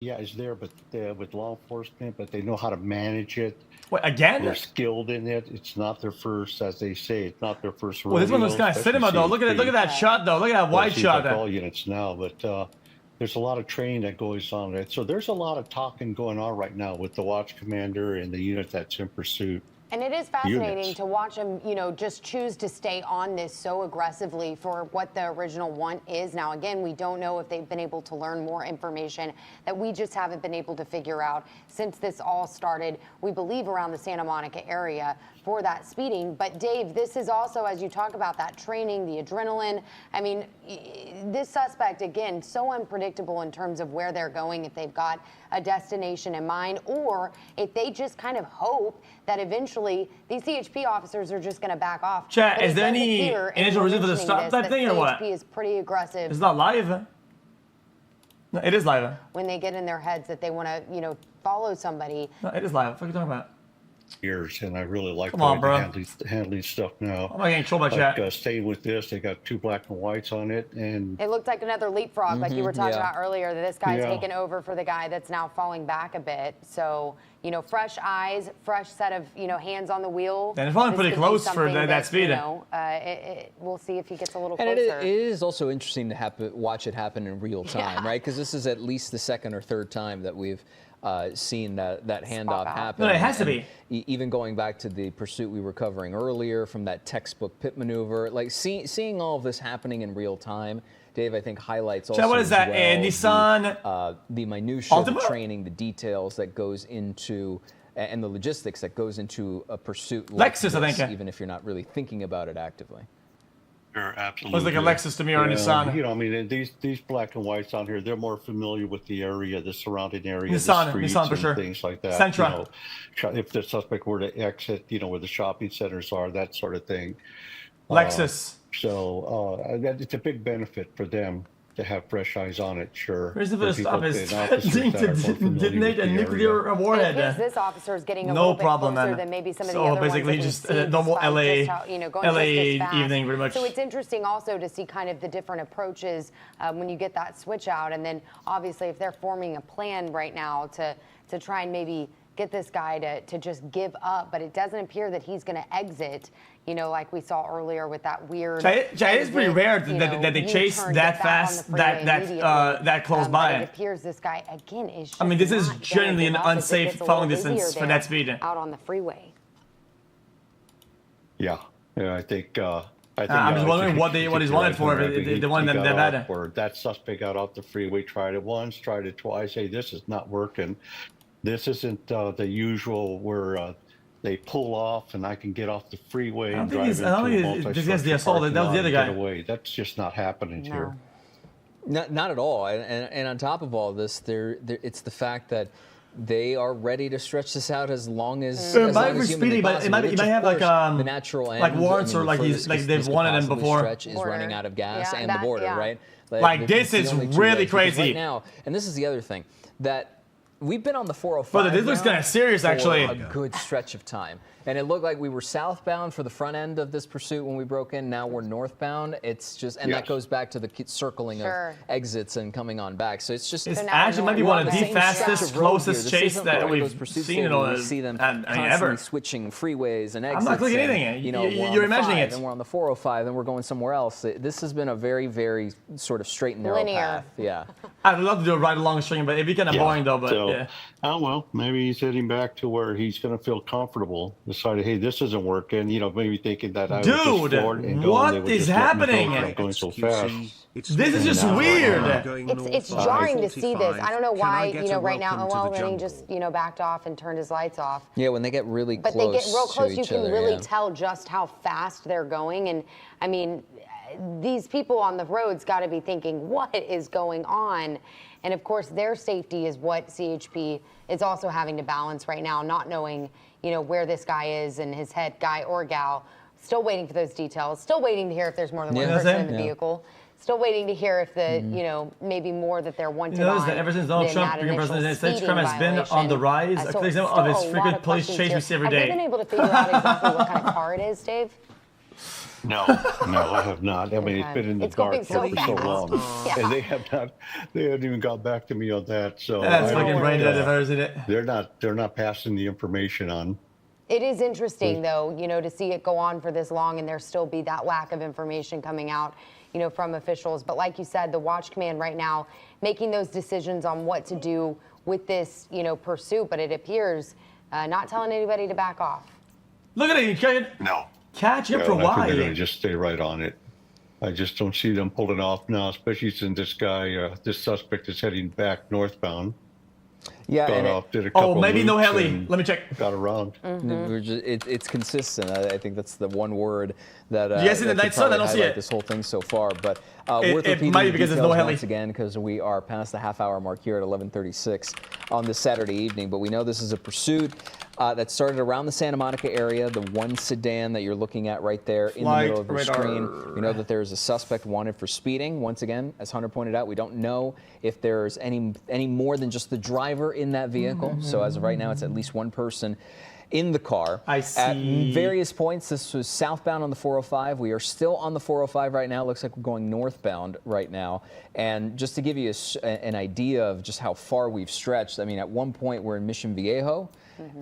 Yeah, it's there, but with law enforcement, but they know how to manage it. Wait, again? They're skilled in it. It's not their first, as they say, it's not their first rodeo. Well, this one looks kind of cinema though. Look at that shot though. Look at that wide shot like there. all units now, but there's a lot of training that goes on it. So there's a lot of talking going on right now with the watch commander and the unit that's in pursuit. And it is fascinating to watch them, just choose to stay on this so aggressively for what the original want is. Now, again, we don't know if they've been able to learn more information that we just haven't been able to figure out since this all started, we believe, around the Santa Monica area for that speeding. But Dave, this is also, as you talk about that training, the adrenaline, I mean, this suspect, again, so unpredictable in terms of where they're going, if they've got a destination in mind, or if they just kind of hope that eventually these CHP officers are just going to back off. Chat, is there any initial reason for the stop type thing or what? CHP is pretty aggressive. It's not live. No, it is live. When they get in their heads that they want to, follow somebody. No, it is live. What are you talking about? Years, and I really like handling stuff now. I'm not getting trolled by chat. Staying with this, they got 2 black and whites on it, and it looked like another leapfrog, like you were talking about earlier. That this guy's taken over for the guy that's now falling back a bit. So fresh eyes, fresh set of hands on the wheel. And it's probably pretty close for that speed. We'll see if he gets a little closer. And it is also interesting to watch it happen in real time, right? Because this is at least the second or third time that we've seen that handoff happen. No, it has to be. Even going back to the pursuit we were covering earlier from that textbook pit maneuver, like seeing all of this happening in real time, Dave, I think highlights also what is that? Nissan? The minutia, the Ultima? training, the details that goes into, and the logistics that goes into a pursuit like Lexus, I think. even if you're not really thinking about it actively. Absolutely. Looks like a Lexus to me or a Nissan. These black and whites on here, they're more familiar with the area, the surrounding area, Nissan for sure. Things like that. Sentra. If the suspect were to exit, where the shopping centers are, that sort of thing. Lexus. It's a big benefit for them to have fresh eyes on it, sure. Where's the first stop is to detonate a nuclear warhead. This officer is getting a little bit closer than maybe some of the other basically ones just normal LA, evening pretty much. So it's interesting also to see kind of the different approaches when you get that switch out, and then obviously if they're forming a plan right now to try and maybe get this guy to just give up, but it doesn't appear that he's going to exit. Like we saw earlier with that weird. It's pretty rare that they chase that fast, that close by. It appears this guy again is. I mean, this is generally an unsafe following distance for that speed. Out on the freeway. Yeah, I think. I'm just wondering what he's wanted for. They wanted them that bad. Or that suspect got off the freeway, tried it once, tried it twice. Hey, this is not working. This isn't the usual where. They pull off, and I can get off the freeway and drive into a multi-structure assault. That was the other guy. Away. That's just not happening here. Not at all. And on top of all this, it's the fact that they are ready to stretch this out as long as. It might be speedy, but it might have like the natural end, like warrants or like they've wanted them before. Stretch is running out of gas and the border, right? Like this is really crazy right now. And this is the other thing that. We've been on the 405. But this looks kind of serious, actually. For a good stretch of time. And it looked like we were southbound for the front end of this pursuit when we broke in. Now we're northbound. It's just, and that goes back to the circling of exits and coming on back. So it's just. It's actually might be one of the fastest, closest chase that we've seen in all. We see them constantly switching freeways and exits. I'm not clicking anything. You're imagining it. And we're on the 405, and we're going somewhere else. This has been a very, very sort of straight and narrow path. Yeah. I'd love to do a ride along string, but it'd be kind of boring though. But oh well, maybe he's heading back to where he's going to feel comfortable. Decided, hey, this isn't working. Maybe thinking that I would just forward and go. What is happening? Going so fast. This is just weird. It's jarring to see this. I don't know why. Right now, then he just backed off and turned his lights off. Yeah, when they get really close. But they get real close, you can really yeah. tell just how fast they're going. And I mean, these people on the roads got to be thinking, what is going on? And of course, their safety is what CHP is also having to balance right now, not knowing, where this guy is and his head guy or gal. Still waiting for those details. Still waiting to hear if there's more than one person in the vehicle. Still waiting to hear if the, maybe more that they're wanted on. That ever since Donald Trump became president, the United States, crime has been on the rise. A clear example of his frequent police chase we see every day. Have you been able to figure out exactly what kind of car it is, Dave? No, I have not. I mean, it's been in the dark for so long, and they haven't even got back to me on that. So that's fucking brain dead if I've ever seen it. They're not passing the information on. It is interesting, though, to see it go on for this long and there still be that lack of information coming out, from officials. But like you said, the Watch Command right now making those decisions on what to do with this, pursuit. But it appears not telling anybody to back off. Look at it. No. Catch him for I think why? they're going to just stay right on it. I just don't see them pulling off now, especially since this suspect is heading back northbound. Yeah, got off, did a couple maybe no loops heli. Let me check. Got around. It's consistent. I think that's the one word that. You guys see the night sun? I don't see it. This whole thing so far, but worth it repeating might be the because there's no details heli. once again because we are past the half-hour mark here at 11:36 on this Saturday evening. But we know this is a pursuit that started around the Santa Monica area. The one sedan that you're looking at right there in the middle of your screen. We know that there is a suspect wanted for speeding. Once again, as Hunter pointed out, we don't know if there's any more than just the driver in that vehicle. So as of right now, it's at least one person in the car. I see. At various points, this was southbound on the 405. We are still on the 405 right now. It looks like we're going northbound right now. And just to give you an idea of just how far we've stretched, I mean, at one point we're in Mission Viejo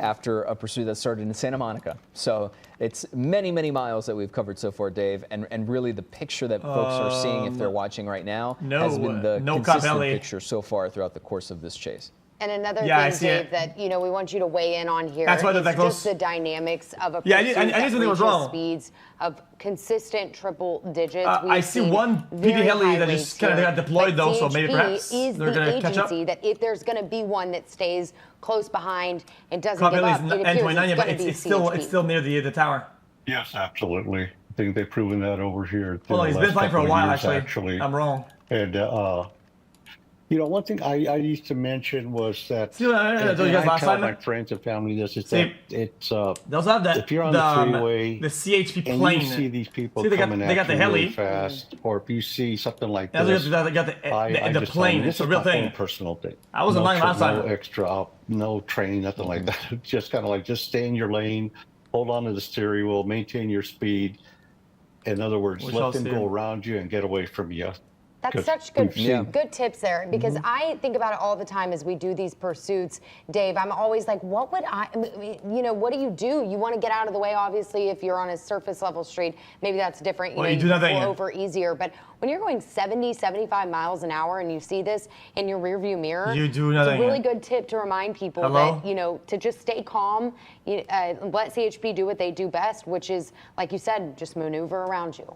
after a pursuit that started in Santa Monica. So it's many, many miles that we've covered so far, Dave. And really the picture that folks are seeing if they're watching right now has been the consistent picture so far throughout the course of this chase. And another thing, Dave, that we want you to weigh in on here is just the dynamics of a pursuit I knew something was wrong. Speeds of consistent triple digits. I see one PD heli that just kind of got deployed, though, so maybe perhaps they're going to catch up. That if there's going to be one that stays close behind and doesn't give probably up, it appears it's going to be it's still near the tower. Yes, absolutely. I think they've proven that over here. Well, he's been flying for a while, actually. I'm wrong. And one thing I used to mention was that I tell my friends and family this is that it's those have that if you're on the freeway, the CHP and plane, you see these people they coming got at the you heli really fast, or if you see something like they this, got the plane. It's a real thing. Personal thing. I wasn't lying last time. No extra, no training, nothing like that. Just kind of like just stay in your lane, hold on to the steering wheel, maintain your speed. In other words, let them go around you and get away from you. That's such good tips there, because I think about it all the time as we do these pursuits, Dave. I'm always like, what would what do? You want to get out of the way, obviously, if you're on a surface level street. Maybe that's different. You do nothing. Pull over easier. But when you're going 70, 75 miles an hour and you see this in your rearview mirror, you do nothing. It's a really good tip to remind people that, to just stay calm, let CHP do what they do best, which is, like you said, just maneuver around you.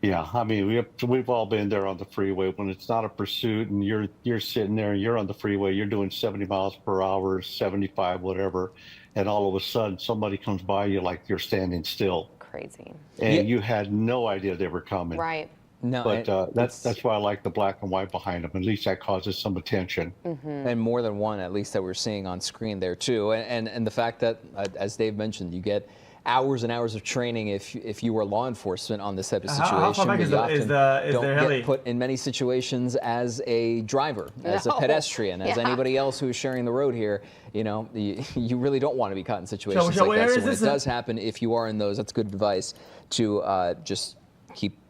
Yeah, I mean, we've all been there on the freeway when it's not a pursuit and you're sitting there and you're on the freeway, you're doing 70 miles per hour, 75, whatever, and all of a sudden somebody comes by you like you're standing still. Crazy. And you had no idea they were coming. Right. No, but that's why I like the black and white behind them. At least that causes some attention. And more than one, at least, that we're seeing on screen there too. And the fact that, as Dave mentioned, you get hours and hours of training if you were law enforcement on this type of situation. How far back is don't their get heli? Put in many situations as a driver, as a pedestrian, as anybody else who is sharing the road here. You really don't want to be caught in situations like that. So when it does happen, if you are in those, that's good advice to just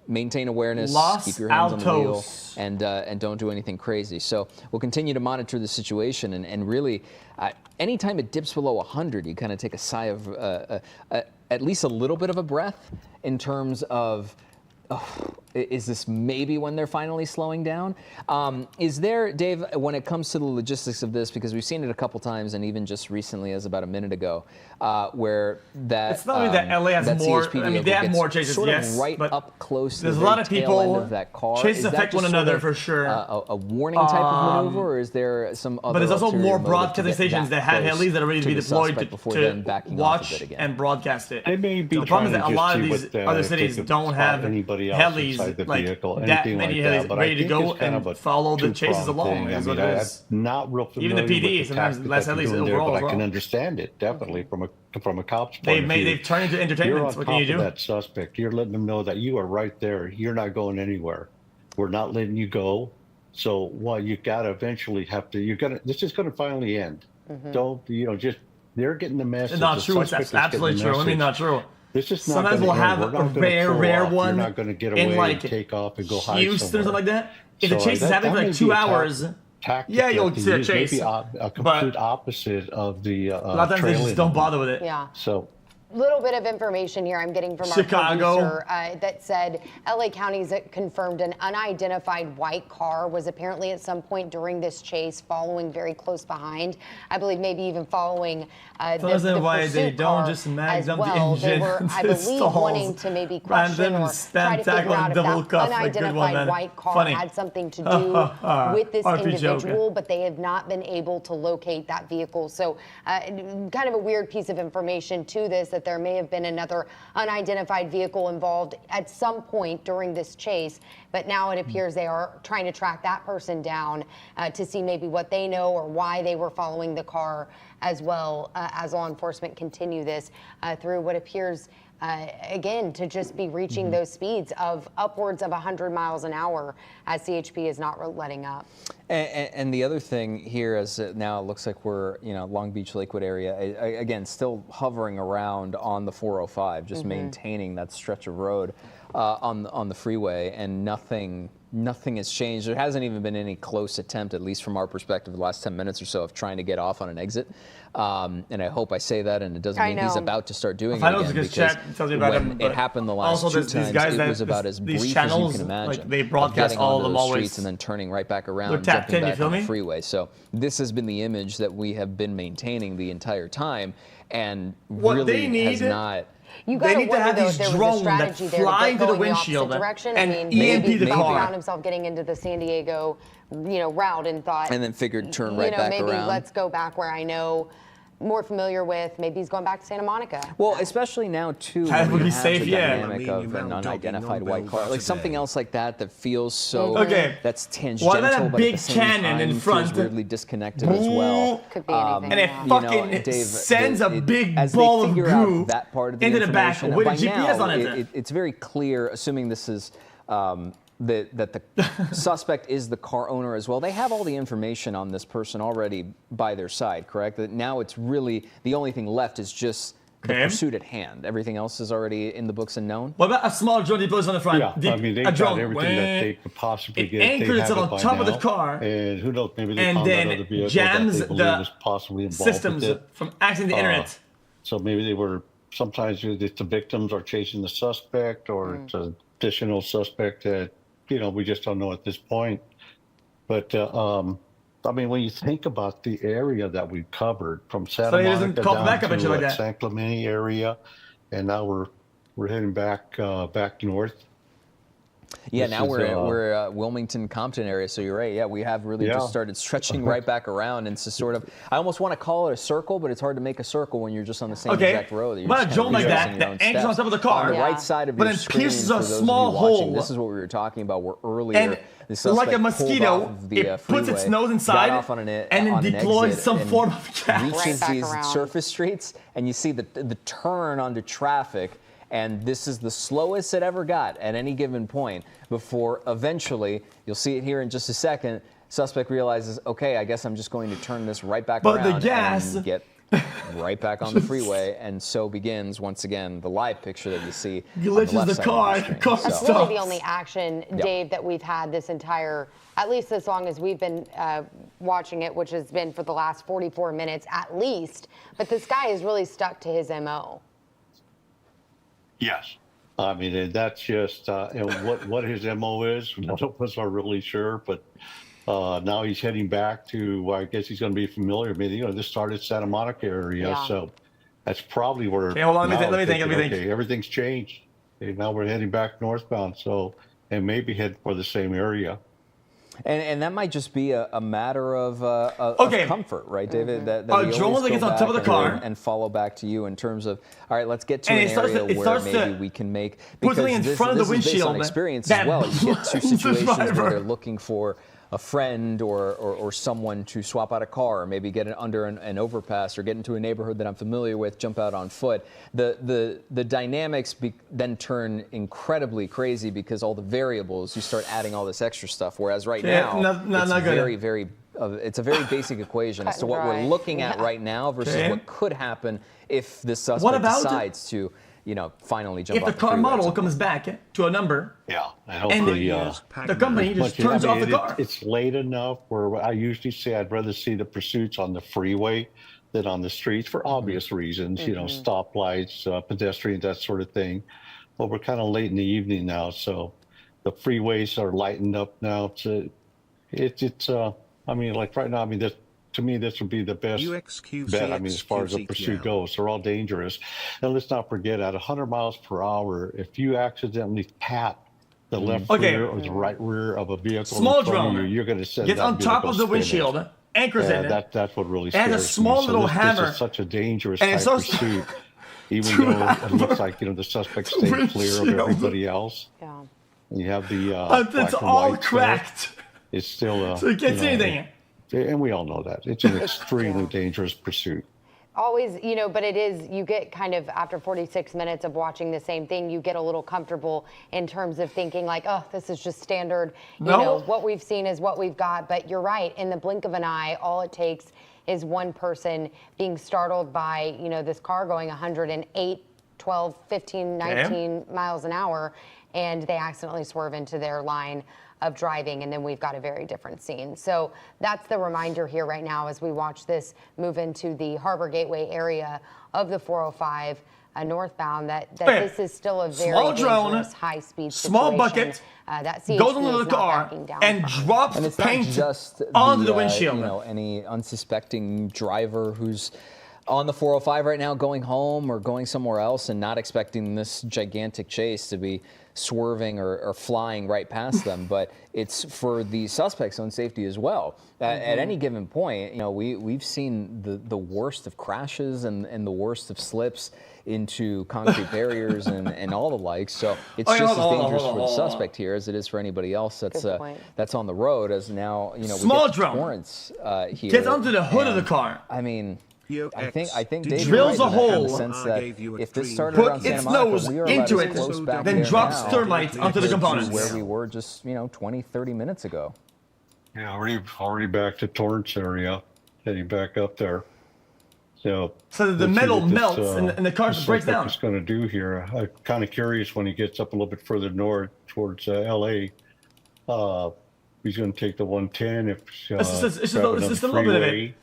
maintain awareness, keep your hands on the wheel, and don't do anything crazy. So we'll continue to monitor the situation, and really, anytime it dips below 100, you kind of take a sigh of at least a little bit of a breath in terms of, is this maybe when they're finally slowing down? Is there, Dave, when it comes to the logistics of this, because we've seen it a couple times, and even just recently, as about a minute ago, where that it's not only that LA has more. I mean, they have more chases, sort yes, of right but up close to there's the a lot of tail people. End of that car. Chases affect one another for sure. A warning type of maneuver, or is there some other? But there's also more broadcast stations that have helis that are ready to be deployed to watch and broadcast it. They may be the problem is that a lot of these what, other cities don't have helis like that many helis ready to go and follow the chases along. Is what it is. I'm not real familiar Even the PD with the sometimes less helis overall. But I can understand it definitely from a cop's point of view. They've turned into entertainment. What can you do? You're on top of that suspect. You're letting them know that you are right there. You're not going anywhere. We're not letting you go. So you gotta eventually have to. This is gonna finally end. Don't just. They're getting the message. It's not true. It's absolutely true. I mean, not true. This is not sometimes we'll have a rare one. You're not going to get away in like and take off and go hide Houston or something like that. If the chase is that happening for like 2 hours, yeah, you'll see a chase. Maybe a complete opposite of the a lot of times they just don't bother with it. Yeah. So. Little bit of information here I'm getting from Chicago. Our producer that said LA counties confirmed an unidentified white car was apparently at some point during this chase following very close behind. I believe maybe even following the why they pursuit don't car just mag as dump well. the They engine were, I believe, wanting to maybe question or try to figure out if that unidentified white car had something to do with this individual, but they have not been able to locate that vehicle. So kind of a weird piece of information to this, that there may have been another unidentified vehicle involved at some point during this chase, but now it appears they are trying to track that person down to see maybe what they know or why they were following the car, as well as law enforcement continue this through what appears again to just be reaching those speeds of upwards of 100 miles an hour, as CHP is not letting up. And the other thing here is that now it looks like we're, Long Beach, Lakewood area, again, still hovering around on the 405, just maintaining that stretch of road on the freeway, and nothing has changed. There hasn't even been any close attempt, at least from our perspective, the last 10 minutes or so, of trying to get off on an exit. And I hope I say that, and it doesn't mean he's about to start doing it again, because when it happened the last 2 times, it was about as brief as you can imagine. Like, they broadcast all of them always. Streets and then turning right back around, jumping back on the freeway. So this has been the image that we have been maintaining the entire time, and really has not. They need to have these drones that fly into the windshield and EMP the car. He found himself getting into the San Diego, route and thought, and then figured turn right back maybe around. Let's go back where I know. More familiar with. Maybe he's going back to Santa Monica. Well, especially now too. That would be safe, the dynamic of an unidentified white car, like something else like that feels so. That's tangential. What about a big cannon in front? Feels weirdly disconnected as well. Could be anything. And it fucking sends a big ball of goo into the back with a GPS on it. It's very clear, assuming this is. That the suspect is the car owner as well. They have all the information on this person already by their side, correct? That now it's really the only thing left is just the pursuit at hand. Everything else is already in the books and known. What about a small drone he puts on the front? Yeah, I mean, they got everything that they could possibly get. Anchors it on top of the car, and who knows, maybe they found that other vehicle jams that they believe was possibly involved systems with it. from accessing the internet. So maybe they were. Sometimes the victims are chasing the suspect, or it's an additional suspect that. We just don't know at this point. But, I mean, when you think about the area that we've covered, from Santa Monica down to the San Clemente area, and now we're heading back north. Yeah, now we're Wilmington, Compton area, so you're right. Yeah, we have really just started stretching right back around, and it's sort of, I almost want to call it a circle, but it's hard to make a circle when you're just on the same exact road. But a drone like that anchors on top of the car. On the right side of your screen, pierces for a those small of you watching, hole. this is what we were talking about, where earlier the suspect like a mosquito, it puts its nose inside and then deploys some form of gas. Reaches these surface streets, and you see the turn onto traffic. And this is the slowest it ever got at any given point before eventually, you'll see it here in just a second, suspect realizes, okay, I guess I'm just going to turn this right back around and get right back on the freeway. And so begins, once again, the live picture that you see. Glitches the car. That's really the only action, Dave, that we've had this entire, at least as long as we've been watching it, which has been for the last 44 minutes at least. But this guy is really stuck to his MO. Yes. I mean, that's just what his MO is. None of us are really sure, but now he's heading back to, I guess he's going to be familiar. I mean, this started Santa Monica area, so that's probably where. Okay, hold on, let me think. Okay, everything's changed. Okay, now we're heading back northbound, and maybe head for the same area. And that might just be a matter of comfort, right, David? That a drone that gets on top of the car and follow back to you in terms of, all right, let's get to an area where maybe we can make, because in front of the windshield, based on experience as well. You get to situations where they're looking for a friend or someone to swap out a car, or maybe get under an overpass, or get into a neighborhood that I'm familiar with, jump out on foot. The dynamics then turn incredibly crazy because all the variables, you start adding all this extra stuff. Whereas right now, it's a very basic equation as to what we're looking at right now versus what could happen if the suspect decides to finally jump off If the car model comes back to a number, and hopefully the company just turns off the car. It's late enough where I usually say I'd rather see the pursuits on the freeway than on the streets for obvious reasons, stoplights, pedestrians, that sort of thing. But we're kind of late in the evening now, so the freeways are lightened up now. Like right now, to me, this would be the best bet. As far as the pursuit goes, they're all dangerous. And let's not forget, at 100 miles per hour, if you accidentally tap the left rear or the right rear of a vehicle, small drone, you're going to send gets on top of the windshield, anchors in it. That's what really scares me. And a small little hammer. This is such a dangerous type pursuit. Even though it looks like the suspects stay clear of everybody else. Yeah. You have the it's all cracked. It's still so it gets anything. And we all know that. It's an extremely dangerous pursuit. Always, but it is, you get kind of, after 46 minutes of watching the same thing, you get a little comfortable in terms of thinking like, oh, this is just standard. What we've seen is what we've got. But you're right, in the blink of an eye, all it takes is one person being startled by, this car going 108, 12, 15, 19 miles an hour, and they accidentally swerve into their line of driving, and then we've got a very different scene. So that's the reminder here right now as we watch this move into the Harbor Gateway area of the 405 northbound, that this is still a very dangerous high-speed situation. Small bucket that CHP goes into the car and drops paint onto the windshield. Any unsuspecting driver who's on the 405 right now going home or going somewhere else and not expecting this gigantic chase to be swerving or flying right past them, but it's for the suspect's own safety as well. At any given point, we've seen the worst of crashes and the worst of slips into concrete barriers and all the like. So it's just as dangerous for the suspect here as it is for anybody else that's on the road. As now, small we get drone Torrance here. Gets onto the hood of the car. I think Dave drills a hole, sense that if this started put around its Santa Monica, nose we are into about it, as close back then there drops now thermite onto the components. Where we were just 20, 30 minutes ago. Yeah, already back to Torrance area, heading back up there. So the metal melts and the car breaks down. What's going to do here? I'm kind of curious when he gets up a little bit further north towards LA. He's going to take the 110 if it's just a little bit of it,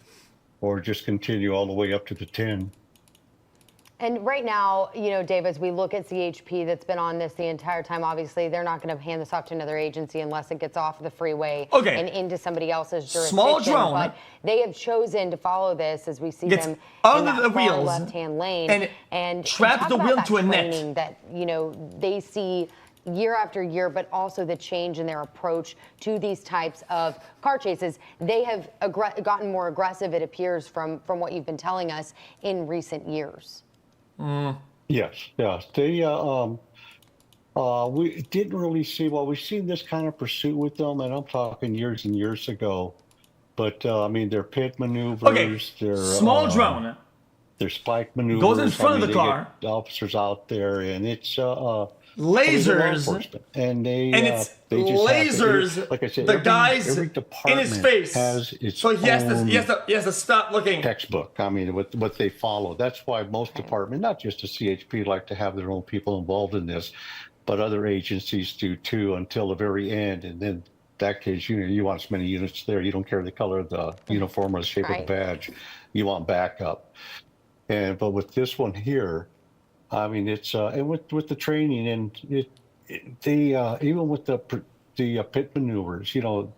or just continue all the way up to the 10. And right now, Dave, as we look at CHP that's been on this the entire time, obviously they're not going to hand this off to another agency unless it gets off the freeway and into somebody else's jurisdiction. Small drone. But they have chosen to follow this as we see them under in that the wheels left-hand lane and trap the wheel to a net. That they see year after year, but also the change in their approach to these types of car chases. They have gotten more aggressive, it appears, from what you've been telling us in recent years. Yes. They we didn't really see. Well, we've seen this kind of pursuit with them, and I'm talking years and years ago. But their pit maneuvers, their small drone, their spike maneuvers, goes in front of the car. Get the officers out there, and it's lasers, and it's lasers. Like I said, the guys every in his face. Has its so he has to stop looking. Textbook. What they follow. That's why most departments, not just the CHP, like to have their own people involved in this, but other agencies do too until the very end. And then in that case, you want as many units there. You don't care the color of the uniform or the shape of the badge. You want backup. But with this one here, it's and with the training and even with the pit maneuvers,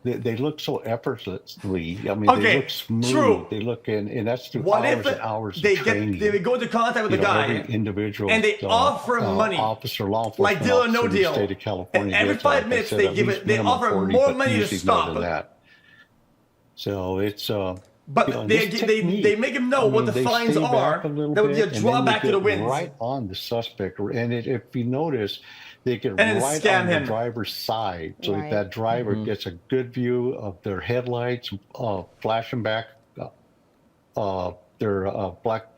they look so effortlessly. They look smooth. True. They look and that's through hours and hours of training. They go into contact with the guy, every individual, and they offer money, officer, law enforcement, like deal or no deal. In the state of California, and every 5 minutes they offer more money to stop. More than that. So it's. But they make him know what the fines are. That would be a drawback to the wins. Right on the suspect, and if you notice, they get right on the driver's side, so that driver gets a good view of their headlights, flashing back. Their black.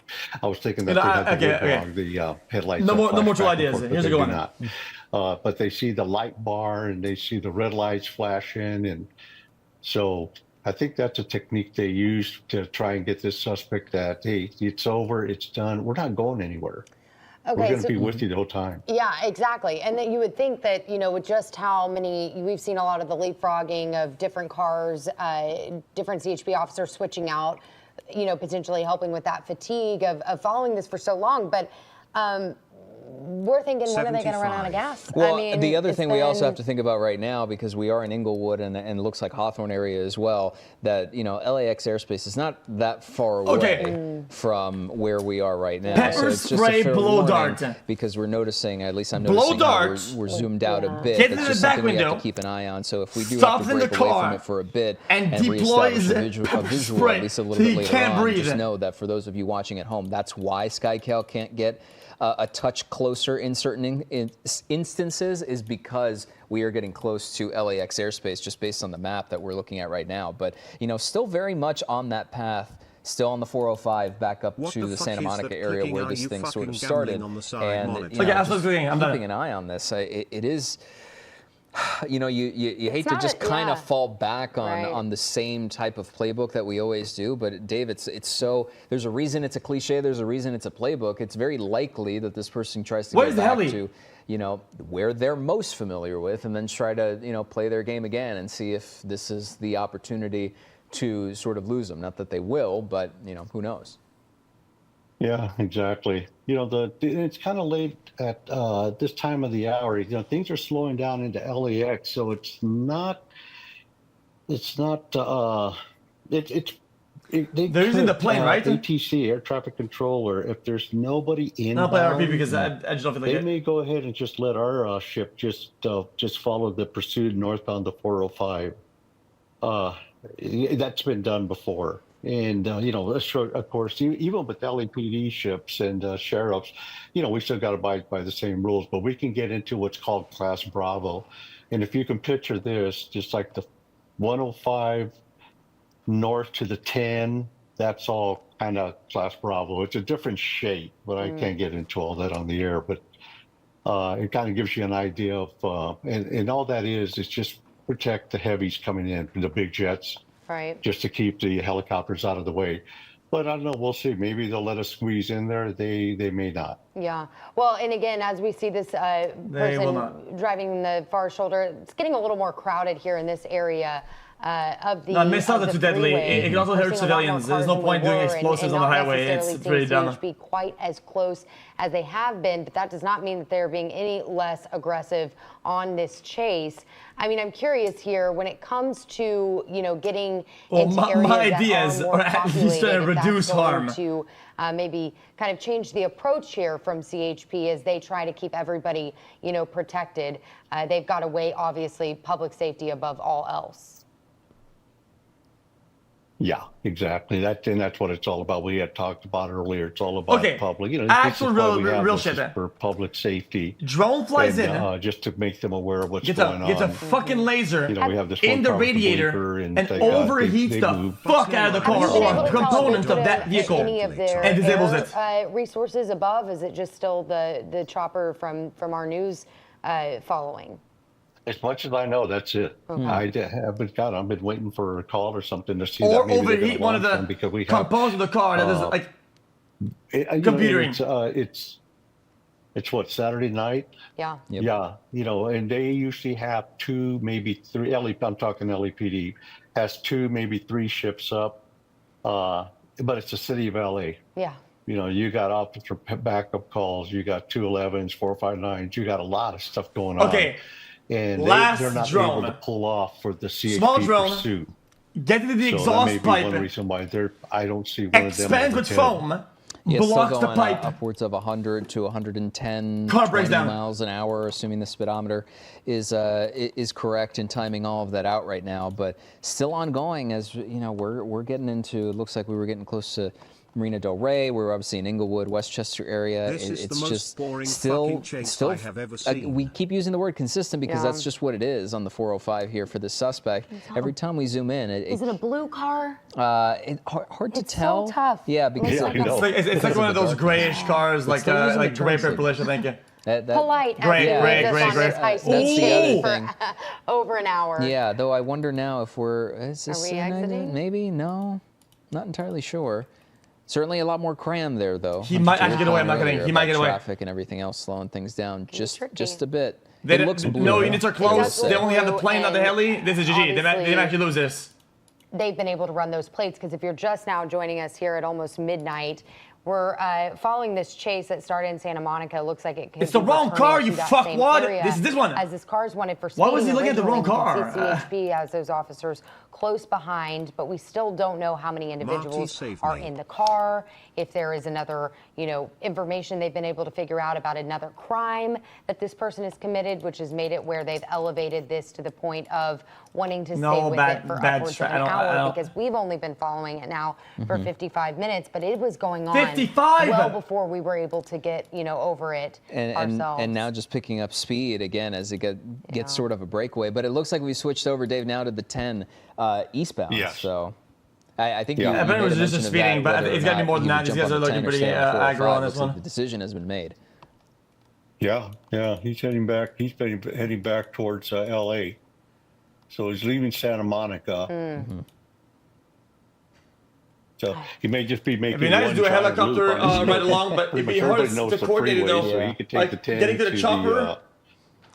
I was thinking that they had the headlights. No more two ideas. Here's a good one. But they see the light bar and they see the red lights flashing, and so. I think that's a technique they use to try and get this suspect that, hey, it's over, it's done, we're not going anywhere. Okay, we're going to be with you the whole time. Yeah, exactly. And that you would think that, with just how many, we've seen a lot of the leapfrogging of different cars, different CHP officers switching out, potentially helping with that fatigue of following this for so long. But we're thinking, when are they going to run out of gas? Well, the other thing we also have to think about right now, because we are in Inglewood and it looks like Hawthorne area as well, that, LAX airspace is not that far away from where we are right now. Pepper so it's just spray, a fair blow dart. because we're noticing, at least I'm noticing, we're zoomed out a bit. Get in That's the just back something we window. have to keep an eye on. So if we do Stop have to in the break away car from it for a bit and reestablish deploy a visual spray at least a little so bit you later can't on, breathe. just know that for those of you watching at home, that's why SkyCal can't get a touch closer in certain instances, is because we are getting close to LAX airspace just based on the map that we're looking at right now. But, still very much on that path, still on the 405 back up to the Santa Monica area where this thing sort of started. And keeping an eye on this, it is... you hate to just kind of fall back on the same type of playbook that we always do, but Dave, it's so, there's a reason it's a cliche, there's a reason it's a playbook. It's very likely that this person tries to go back to where they're most familiar with, and then try to play their game again and see if this is the opportunity to sort of lose them. Not that they will, but who knows. Yeah, exactly. It's kind of late at this time of the hour. Things are slowing down into LAX, so it's not. There isn't the plane, right? ATC, air traffic controller. If there's nobody in, I'll play RP because I just don't feel like they may go ahead and just let our ship just follow the pursued northbound to 405. That's been done before. And, of course, even with LAPD ships and sheriffs, we still got to abide by the same rules. But we can get into what's called Class Bravo. And if you can picture this, just like the 105 north to the 10, that's all kind of Class Bravo. It's a different shape, but I can't get into all that on the air. But it kind of gives you an idea of, and all that is just protect the heavies coming in, the big jets. Right. Just to keep the helicopters out of the way. But I don't know, we'll see. Maybe they'll let us squeeze in there. They may not. Yeah. Well, and again, as we see this person driving the far shoulder, it's getting a little more crowded here in this area of the miss out too deadly. It can also hurt civilians. There's no point doing explosives on the highway. It's pretty dumb. Be quite as close as they have been, but that does not mean that they're being any less aggressive on this chase. I mean, I'm curious here when it comes to getting into areas my ideas that are more at least trying to reduce harm. To maybe kind of change the approach here from CHP as they try to keep everybody protected. They've got to weigh obviously public safety above all else. Yeah, exactly. That's what it's all about. We had talked about earlier. It's all about public. Actual real shit for public safety. Drone flies in just to make them aware of what's going on. Gets a fucking laser we have this in the radiator and overheats the fuck out of the car or component of that vehicle and disables it. Resources above? Is it just still the chopper from our news following? As much as I know, that's it. Okay. I've been waiting for a call or something to see or that. Maybe overheat one of the components of the car that is like computering. It's what, Saturday night? Yeah. Yep. Yeah. And they usually have 2, maybe 3. I'm talking LAPD has 2, maybe 3 ships up. But it's the city of LA. Yeah. You got officer backup calls. You got 211s, 459s. You got a lot of stuff going on. Okay. And they're not able to pull off for the CHP pursuit. Get into the exhaust that may pipe. Be one reason why I don't see one of them. Expands with foam. Blocks the pipe. Upwards of 100 to 110 miles an hour, assuming the speedometer is correct in timing all of that out right now. But still ongoing, as we're getting into. It looks like we were getting close to Marina Del Rey. We're obviously in Inglewood, Westchester area. It's the most just boring still chase I have ever seen. We keep using the word consistent because that's just what it is on the 405 here for this suspect. Every time we zoom in, is it a blue car? Hard to tell. It's so tough. Yeah, because it's like one of those grayish cars, like gray purplish, I think. Polite. Gray. That's the other thing. Over an hour. Yeah, though I wonder now if Are we exiting? Maybe, no. Not entirely sure. Certainly a lot more cram there, though. He might actually get away. I'm not kidding. He might get away. Traffic and everything else slowing things down just a bit. No units are close. They only have the plane, not the heli. This is GG. They might actually lose this. They've been able to run those plates because if you're just now joining us here at almost midnight, we're following this chase that started in Santa Monica. It looks like it could It's the wrong car, you fuckwad! This is this one. As this car is wanted for speeding. Why was he looking at the wrong car? CHP has those officers close behind, but we still don't know how many individuals are in the car. If there is another, information they've been able to figure out about another crime that this person has committed, which has made it where they've elevated this to the point of wanting to stay with it for upwards of an hour because we've only been following it now for 55 minutes, but it was going on 55 well before we were able to get, over it ourselves. And now just picking up speed again as it gets sort of a breakaway. But it looks like we switched over, Dave, now to the 10 eastbound. Yes. So I think I bet it was just a speeding, but it's got to be more than that. These guys are looking pretty aggro on this one. The decision has been made. Yeah, he's heading back. He's heading back towards L.A. So he's leaving Santa Monica. So he may just be making. It'd be nice to do a helicopter right along, but it'd be hard to coordinate it though. So he could take the 10 getting to the chopper.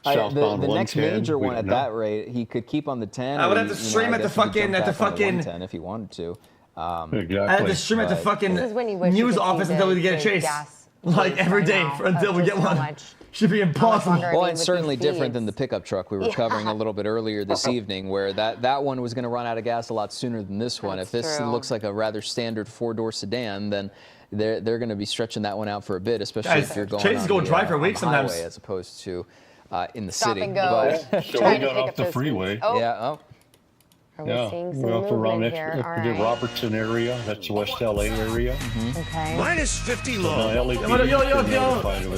Southbound the next 110, major one at that rate, he could keep on the 10. I would have to stream at the fucking 10 if he wanted to. Exactly. I have to stream at the fucking news office until we get a chase. Like every day until we get one. Should be impossible. Well, it's certainly different than the pickup truck we were covering a little bit earlier this evening, where that one was going to run out of gas a lot sooner than this one. If this looks like a rather standard 4-door sedan, then they're going to be stretching that one out for a bit, especially if you're going Chases go dry for a week sometimes, as opposed to in the Stop city. and go. So we got off the freeway. Yeah. Are we seeing some we're up around movement here? All the right. Robertson area. That's the West LA area. Okay. Minus 50 low. This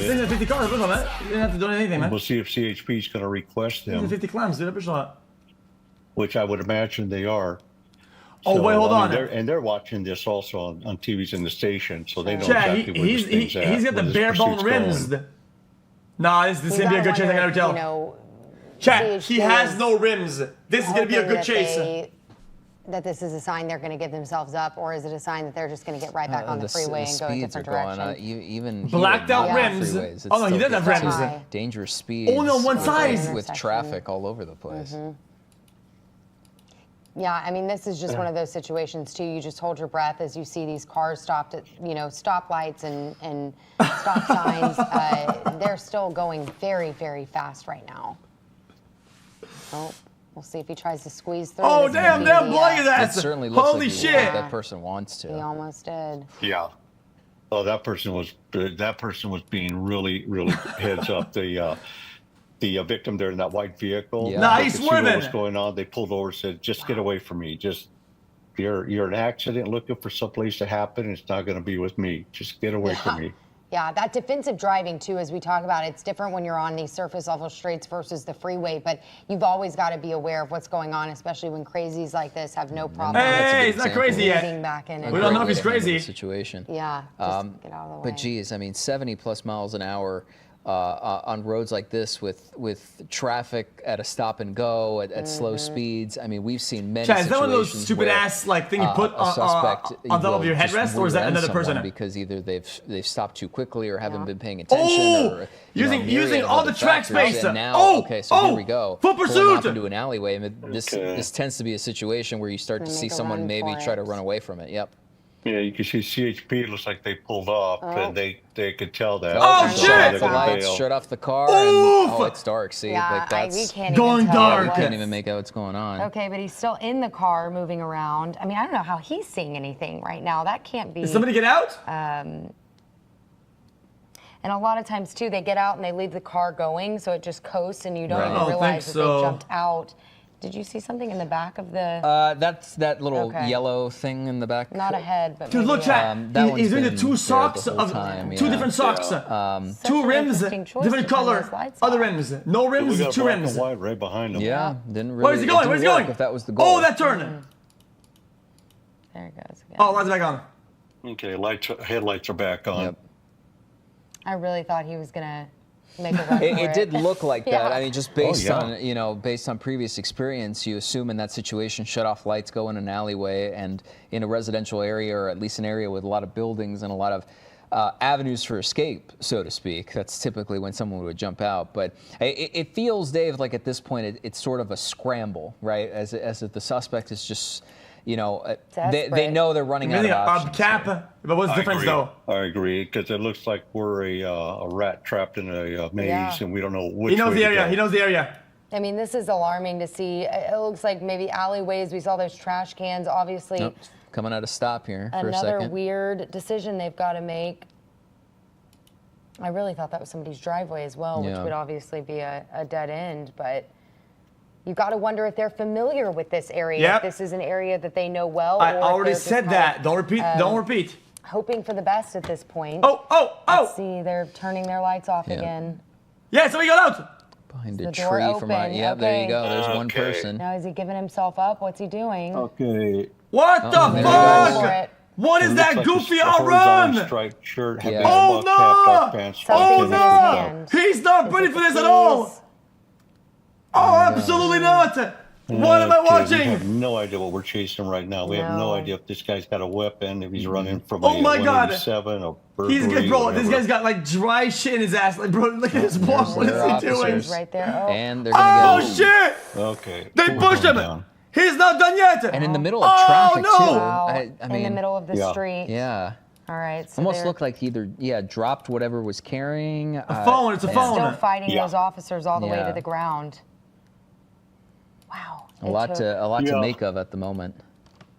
is 50 cars, man. You didn't have to do anything, man. We'll see if CHP is going to request them. 50 clams, dude. Which I would imagine they are. Oh, wait, hold on. They're watching this also on TVs in the station, so they know exactly where this thing's at. He's got the bare bone rims. Nah, this is going to be a good chase, I gotta tell. Chat, he has no rims. This is going to be a good chase. That this is a sign they're going to give themselves up, or is it a sign that they're just going to get right back on the freeway and go a different direction? Even blacked out rims. Oh no, he does have rims. Dangerous speeds. Only on one side. With traffic all over the place. Yeah, I mean, this is just one of those situations too. You just hold your breath as you see these cars stopped at, stoplights and stop signs. They're still going very, very fast right now. Oh, we'll see if he tries to squeeze through. Oh, damn, look at that. It certainly looks Holy like shit. that person wants to. He almost did. Yeah. Oh, that person was being really, really heads up. The victim there in that white vehicle. Yeah. Nah, he's swerving. what was going on. They pulled over and said, just get away from me. Just, you're an accident looking for someplace to happen. It's not going to be with me. Just get away from me. Yeah, that defensive driving, too, as we talk about, it's different when you're on these surface level streets versus the freeway, but you've always got to be aware of what's going on, especially when crazies like this have no problem. Hey, he's not crazy yet. Back in We don't know if he's crazy. Situation. Yeah, just get out of the way. But geez, I mean, 70 plus miles an hour on roads like this with traffic at a stop and go at slow speeds. I mean, we've seen many situations. Is that one of those stupid ass thing you put on top of your headrest, or is that another person? Because either they've stopped too quickly or haven't been paying attention. Or, using all the track space. And now, okay, so here we go. Full pursuit off into an alleyway. I mean, this tends to be a situation where you start to see someone maybe try to run away from it. Yep. Yeah, you can see CHP. It looks like they pulled off, and they could tell that. Oh shit! The lights shut off the car, and it's dark. See, yeah, like we can't going even dark. You can't even make out what's going on. Okay, but he's still in the car, moving around. I mean, I don't know how he's seeing anything right now. That can't be. Did somebody get out? And a lot of times too, they get out and they leave the car going, so it just coasts, and you don't even realize that they jumped out. Did you see something in the back of the? That's that little yellow thing in the back. Not a head, but dude, look, chat. He's doing the two socks of time, two different socks, two rims, different color, other rims, no rims, two rims. White right behind him. Yeah, didn't really. Where's he going? Where's he going? If that was the goal. Oh, that turn. There it goes. Again. Oh, lights back on. Okay, headlights are back on. Yep. I really thought he was gonna make a run for It did look like that. Yeah. I mean, just based on based on previous experience, you assume in that situation, shut off lights, go in an alleyway, and in a residential area, or at least an area with a lot of buildings and a lot of avenues for escape, so to speak. That's typically when someone would jump out. But it feels, Dave, like at this point, it's sort of a scramble, right? As if the suspect is just, they know they're running out of options. Cap, but what's the difference, though? I agree, because it looks like we're a rat trapped in a maze, and we don't know which He knows way the to area. go. He knows the area. I mean, this is alarming to see. It looks like maybe alleyways. We saw those trash cans, obviously. Nope. Coming at a stop here for a second. Another weird decision they've got to make. I really thought that was somebody's driveway as well, which would obviously be a dead end, but you got to wonder if they're familiar with this area. If this is an area that they know well. I or already said that. Don't repeat. Don't repeat. Hoping for the best at this point. Oh! Let's see, they're turning their lights off again. Yeah, somebody got out. Behind a The door tree from open. yeah, there you go. There's one person. Now, is he giving himself up? What's he doing? Okay. What the fuck? What is that goofy outrun? Striped shirt, Oh no! Oh no! He's not ready for this at all! Oh, absolutely not! What am I watching? We have no idea what we're chasing right now. We have no idea if this guy's got a weapon, if he's running from Oh my God! 187, a He's burglary, bro. This whatever. guy's got like dry shit in his ass. Like, bro, look at his walk. What is he doing? He's right there. Oh. And they're gonna Oh shit! Okay. They pushed him. Down. He's not done yet. And in the middle of traffic no! too. Wow. I mean, in the middle of the street. Yeah. All right. So Almost they're looked like he either dropped whatever was carrying. A phone. It's a phone. still fighting those officers all the way to the ground. Wow. A lot to make of at the moment.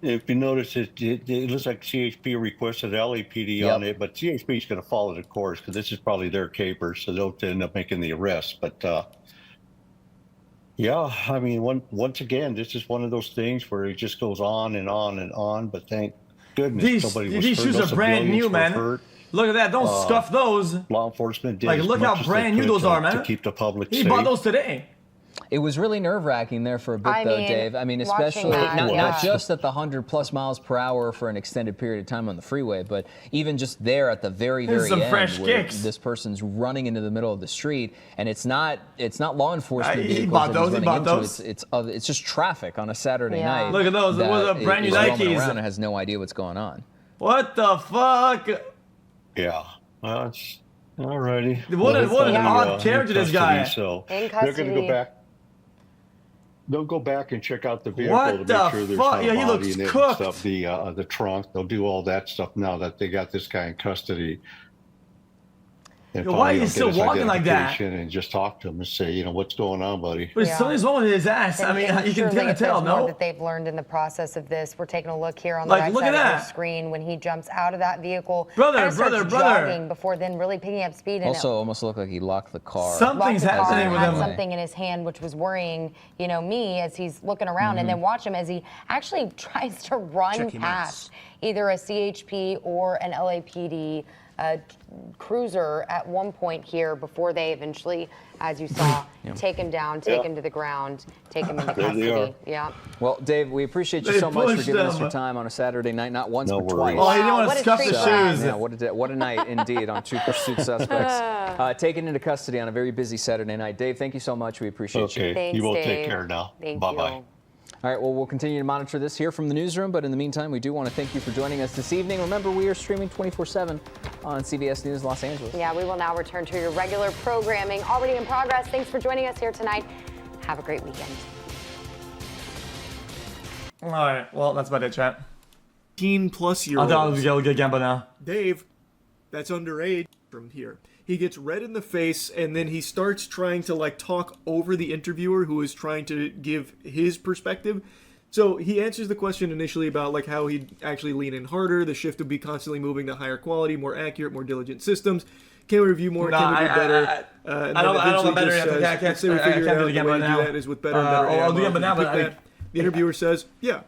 If you notice, it looks like CHP requested LAPD on it, but CHP is going to follow the course because this is probably their caper, so they'll end up making the arrest. But yeah, I mean, once again, this is one of those things where it just goes on and on and on. But thank goodness nobody was these hurt. shoes No are brand new, civilians were man. hurt. Look at that! Don't scuff those. Law enforcement did Like, as look much how as they brand new could those are, man. to keep the public He safe. bought those today. It was really nerve-wracking there for a bit, though, Dave. I mean, especially not just at the 100+ miles per hour for an extended period of time on the freeway, but even just there at the very end, where this person's running into the middle of the street, and it's not law enforcement vehicles that he's running into. It's just traffic on a Saturday night. Look at those. Those are brand new Nikes. Around and has no idea what's going on. What the fuck? Yeah. It's alrighty. What an odd character, this guy. So in they're going to go back. They'll go back and check out the vehicle to make sure there's no body in it and stuff. The trunk. They'll do all that stuff now that they got this guy in custody. And why are you still walking like that? And just talk to him and say, what's going on, buddy? But something's wrong with his ass. I mean, you can kind of tell, no? That they've learned in the process of this. We're taking a look here on the right side of the screen when he jumps out of that vehicle. Brother. Jogging before then really picking up speed. Also, almost looked like he locked the car. Something's happening with him. Something in his hand, which was worrying, me as he's looking around, and then watch him as he actually tries to run past either a CHP or an LAPD cruiser at one point here before they eventually, as you saw, take him down, take him to the ground, take him into custody. Yeah. Well, Dave, we appreciate you so much for giving us your time on a Saturday night, not once but twice. Oh, you didn't want to scuff the shoes. Yeah, what a night indeed on two pursuit suspects. Taken into custody on a very busy Saturday night. Dave, thank you so much. We appreciate you. Thanks, you will Dave. take care now. Bye-bye. All right, well, we'll continue to monitor this here from the newsroom, but in the meantime, we do want to thank you for joining us this evening. Remember, we are streaming 24/7 on CBS News Los Angeles. Yeah, we will now return to your regular programming already in progress. Thanks for joining us here tonight. Have a great weekend. All right, well, that's about it, chat. 18+-year-olds. I'll go again, but now. Dave, that's underage from here. He gets red in the face, and then he starts trying to talk over the interviewer who is trying to give his perspective. So he answers the question initially about how he'd actually lean in harder. The shift would be constantly moving to higher quality, more accurate, more diligent sysystems. Can we review more? Can we do better? I don't know better yet. I can't do it again, but now. The way to do that is with better and better. I'll do it again, but now. The interviewer says, yeah.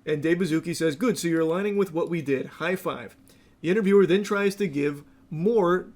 And Dave Baszucki says, good, so you're aligning with what we did. High five. The interviewer then tries to give more